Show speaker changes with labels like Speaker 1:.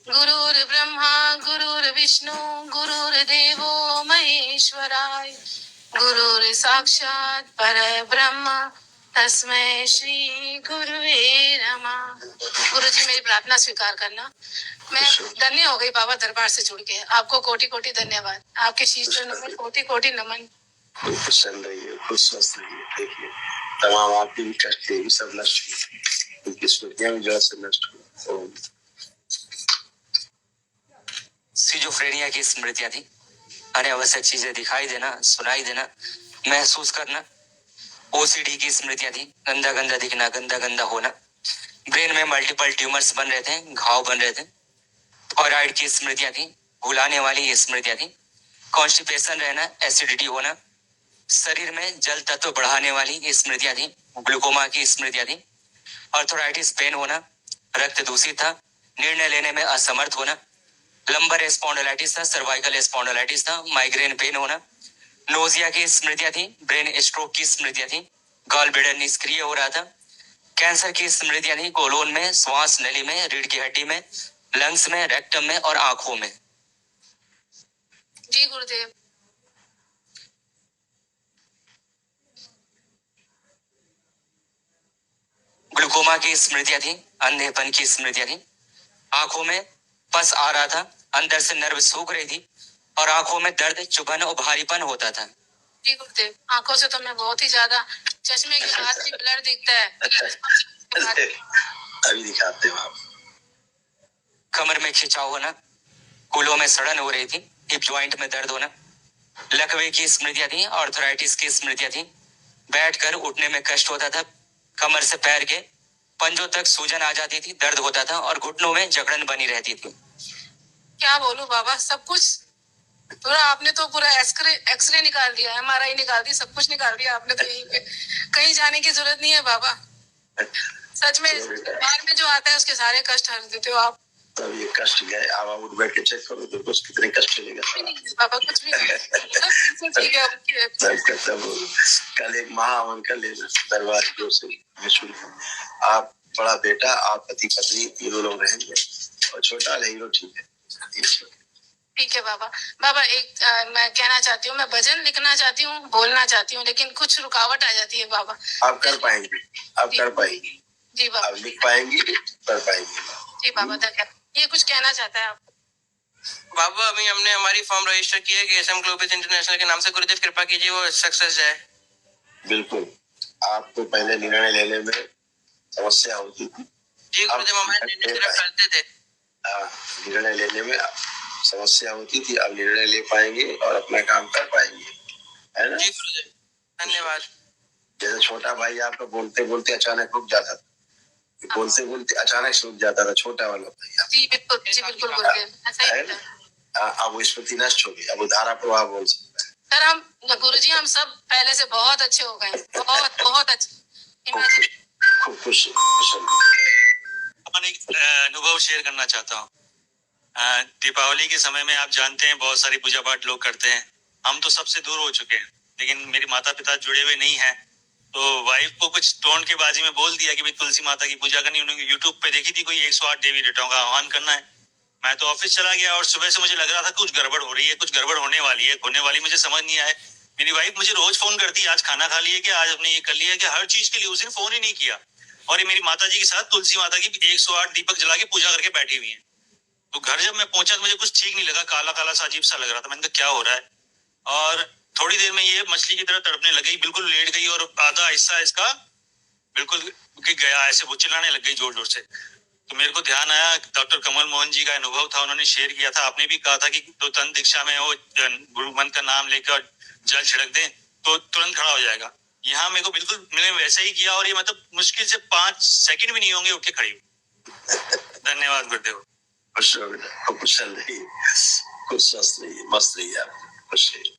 Speaker 1: गुरुर्ब्रह्मा गुरुर्विष्णु गुरुर्देवो महेश्वराय गुरुर् साक्षात् परब्रह्म तस्मै श्री गुरुवे नमः। गुरुजी मेरी प्रार्थना स्वीकार करना। मैं धन्य हो गई बाबा दरबार से जुड़ के। आपको कोटि कोटि धन्यवाद। आपके शीश चरणों में कोटि कोटि नमन। खुश रहिए, खुश स्वस्थ रहिए। देखिए तमाम आपके भी कष्ट थे, सब नष्ट हुए, उनकी स्मृतियां भी जड़ से नष्ट हुई। सिजोफ्रेनिया की स्मृतियां थी। अनावश्यक चीजें दिखाई देना, सुनाई देना, महसूस करना। ओसीडी की स्मृतियां थी। गंदा गंदा दिखना, गंदा गंदा होना। ब्रेन में मल्टीपल ट्यूमर्स बन रहे थे, घाव बन रहे थे। थायराइड की स्मृतियां थी। भुलाने वाली ये स्मृतियां थी। कॉन्स्टिपेशन रहना, एसिडिटी होना, शरीर में जल तत्व बढ़ाने वाली ये स्मृतियां थी। ग्लूकोमा की स्मृतियां थी। आर्थराइटिस पेन होना, रक्त दूषित था, निर्णय लेने में असमर्थ होना, लंबर स्पॉन्डिलाइटिस था, सर्वाइकल स्पॉन्डिलाइटिस था, माइग्रेन पेन होना, नोजिया की स्मृतियां थी, ब्रेन स्ट्रोक की स्मृतियां थी, गॉल ब्लैडर निष्क्रिय हो रहा था, कैंसर की स्मृतियां थी, कोलोन में, श्वास नली में, रीढ़ की हड्डी में, लंग्स में, रेक्टम में और आंखों में। जी गुरुदेव। ग्लूकोमा की स्मृतियां थी, अंधेपन की स्मृतियां थी, आंखों में पस आ रहा था, अंदर से नर्व सूख रही थी और आंखों में दर्द, चुभन और भारीपन होता था। जी गुरुदेव, आंखों से तो मैं बहुत ही ज्यादा, चश्मे के बाद भी ब्लर दिखता है। अभी दिखाते हो आप। कमर में खिंचाव होना, कूल्हों में सड़न हो रही थी, हिप ज्वाइंट में दर्द होना, लकवे की स्मृतियां थी, आर्थराइटिस की स्मृतियां थी, बैठकर उठने में कष्ट होता था, कमर से पैर के पंजों तक सूजन आ जाती थी, दर्द होता था और घुटनों में जकड़न बनी रहती थी। क्या बोलूं बाबा, सब कुछ पूरा आपने तो पूरा एक्सरे निकाल दिया, एमआरआई निकाल दी, सब कुछ निकाल दिया आपने तो। यहीं पे कहीं जाने की जरूरत नहीं है बाबा। सच में बाहर में जो आता है उसके सारे कष्ट हर देते हो आप। तब ये कष्ट गए, अब आप उठ बैठ के चेक करो तो कुछ कितने कष्ट चलेगा बाबा। कुछ भी नहीं। ठीक है। सब कल एक महाहवन कर लेना दरबार की ओर से निःशुल्क। आप बड़ा बेटा, आप पति पत्नी तीनों लोग रहेंगे और छोटा हीरो ठीक है। ठीक है बाबा। बाबा एक मैं कहना चाहती हूँ, मैं भजन लिखना चाहती हूँ, बोलना चाहती हूँ, लेकिन कुछ रुकावट आ जाती है बाबा। आप कर पाएंगे, आप कर पाएंगे। जी बाबा। आप लिख पाएंगे, कर पाएंगे। जी बाबा धन्यवाद। ये कुछ कहना चाहता है आप? बाबा अभी हमने हमारी फॉर्म रजिस्टर की है कि एसएम ग्लोबल इंटरनेशनल के नाम से। गुरुदेव कृपा कीजिए वो सक्सेस जाए। बिल्कुल। आपको पहले निर्णय लेने में समस्या होती थी। जी गुरुदेव, हमारे निर्णय सिर्फ करते थे। निर्णय लेने में समस्या होती थी, अब निर्णय ले पाएंगे और अपना काम कर पाएंगे, है ना? जी गुरुदेव धन्यवाद। जैसे छोटा भाई आपका बोलते बोलते अचानक रुक जाता था, बोलते बोलते अचानक से रुक जाता था, छोटा वाला भाई। जी बिल्कुल, जी बिल्कुल गुरुदेव, ऐसा ही है। अब वो स्मृति नष्ट हो गई, अब वो धारा प्रवाह बोल सकता है। सर हम गुरुजी, हम सब पहले से बहुत अच्छे हो गए, बहुत बहुत अच्छे। खूब खुश। एक अनुभव शेयर करना चाहता हूँ। दीपावली के समय में आप जानते हैं बहुत सारी पूजा पाठ लोग करते हैं। हम तो सबसे दूर हो चुके हैं, लेकिन मेरे माता पिता जुड़े हुए नहीं हैं, तो वाइफ को कुछ टोन के बाजी में बोल दिया कि भाई तुलसी माता की पूजा करनी। उन्होंने यूट्यूब पे देखी थी कोई 108 देवी देवताओं का आह्वान करना है। मैं तो ऑफिस चला गया और सुबह से मुझे लग रहा था कुछ गड़बड़ हो रही है, कुछ गड़बड़ होने वाली है, होने वाली मुझे समझ नहीं आया। मेरी वाइफ मुझे रोज फोन करती, आज खाना खा लिए क्या, आज हमने ये कर लिया, कि हर चीज के लिए उसने फोन ही नहीं किया। और ये मेरी माता जी के साथ तुलसी माता की 108 दीपक जला के पूजा करके बैठी हुई है। तो घर जब मैं पहुंचा तो मुझे कुछ ठीक नहीं लगा, काला काला सा अजीब सा लग रहा था। मैंने कहा क्या हो रहा है, और थोड़ी देर में ये मछली की तरह तड़पने लगी, बिल्कुल लेट गई और आधा हिस्सा इसका बिल्कुल गया, ऐसे वो चिल्लाने लग गई जोर जोर से। तो मेरे को ध्यान आया, डॉक्टर कमल मोहन जी का अनुभव था, उन्होंने शेयर किया था। आपने भी कहा था कि तो तन दीक्षा में वो गुरु मंत्र का नाम लेकर जल छिड़क दें तो तुरंत खड़ा हो जाएगा। यहाँ मेरे को बिल्कुल मैंने वैसा ही किया और ये मतलब मुश्किल से 5 सेकंड भी नहीं होंगे उठ के खड़ी हुई। धन्यवाद गुरुदेव। खुश रहो बेटा, खुश रहिए, खुश स्वस्थ रहिए, मस्त रहिए, आप खुश रहिए।